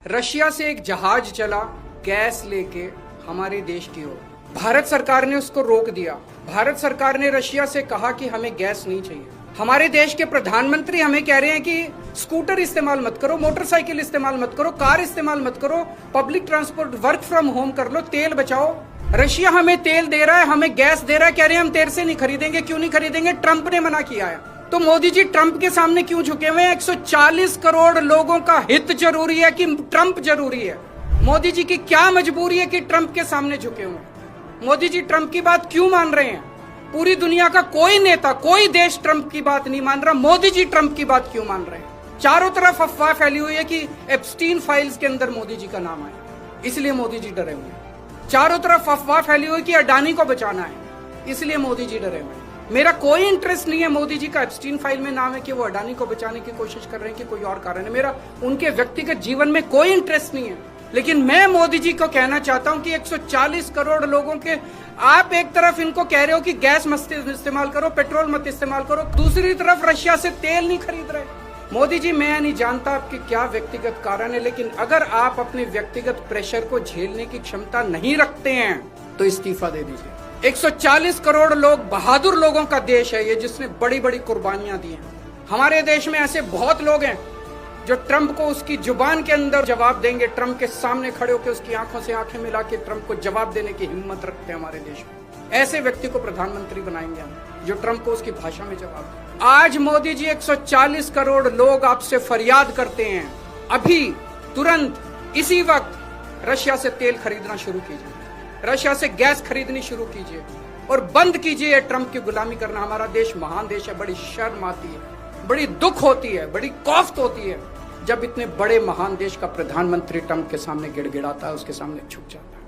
Russia से एक जहाज चला गैस लेके हमारे देश की ओर। भारत सरकार ने उसको रोक दिया। भारत सरकार ने रशिया से कहा कि हमें गैस नहीं चाहिए। हमारे देश के प्रधानमंत्री हमें कह रहे हैं कि स्कूटर इस्तेमाल मत करो, मोटरसाइकिल इस्तेमाल मत करो, कार इस्तेमाल मत करो, public transport work from home कर लो, तेल बचाओ। रशिया हमें तेल दे रहा है, हमें गैस दे रहा है, कह रहे हैं हम तेरे से नहीं खरीदेंगे। क्यों नहीं खरीदेंगे? ट्रंप ने मना किया है। तो मोदी जी ट्रंप के सामने क्यों झुके हुए हैं? 140 करोड़ लोगों का हित जरूरी है कि ट्रंप जरूरी है? मोदी जी की क्या मजबूरी है कि ट्रंप के सामने झुके हुए? मोदी जी ट्रंप की बात क्यों मान रहे हैं? पूरी दुनिया का कोई नेता, कोई देश ट्रंप की बात नहीं मान रहा, मोदी जी ट्रंप की बात क्यों मान रहे हैं? चारों तरफ अफवाह फैली हुई है कि एप्स्टीन फाइल्स के अंदर मोदी जी का नाम आया, इसलिए मोदी जी डरे हुए हैं। चारों तरफ अफवाह फैली हुई कि अडानी को बचाना है, इसलिए मोदी जी डरे हुए हैं। मेरा कोई इंटरेस्ट नहीं है मोदी जी का एप्स्टीन फाइल में नाम है कि वो अडानी को बचाने की कोशिश कर रहे हैं कि कोई और कारण है। मेरा उनके व्यक्तिगत जीवन में कोई इंटरेस्ट नहीं है। लेकिन मैं मोदी जी को कहना चाहता हूं कि 140 करोड़ लोगों के आप एक तरफ इनको कह रहे हो कि गैस मत इस्तेमाल करो, पेट्रोल मत इस्तेमाल करो, दूसरी तरफ रशिया से तेल नहीं खरीद रहे। मोदी जी, मैं नहीं जानता आपके क्या व्यक्तिगत कारण है, लेकिन अगर आप अपने व्यक्तिगत प्रेशर को झेलने की क्षमता नहीं रखते हैं तो इस्तीफा दे दीजिए। 140 करोड़ लोग, बहादुर लोगों का देश है ये, जिसने बड़ी बड़ी कुर्बानियां दी हैं। हमारे देश में ऐसे बहुत लोग हैं जो ट्रंप को उसकी जुबान के अंदर जवाब देंगे, ट्रंप के सामने खड़े होकर उसकी आंखों से आंखें मिला के ट्रंप को जवाब देने की हिम्मत रखते हैं हमारे देश में। ऐसे व्यक्ति को प्रधानमंत्री बनाएंगे हम, जो ट्रंप को उसकी भाषा में जवाब दे। आज मोदी जी 140 करोड़ लोग आपसे फरियाद करते हैं, अभी तुरंत इसी वक्त रशिया से तेल खरीदना शुरू कीजिए, रशिया से गैस खरीदनी शुरू कीजिए और बंद कीजिए ट्रंप की गुलामी करना। हमारा देश महान देश है। बड़ी शर्म आती है, बड़ी दुख होती है, बड़ी कौफ्त होती है जब इतने बड़े महान देश का प्रधानमंत्री ट्रंप के सामने गिड़गिड़ाता है, उसके सामने झुक जाता है।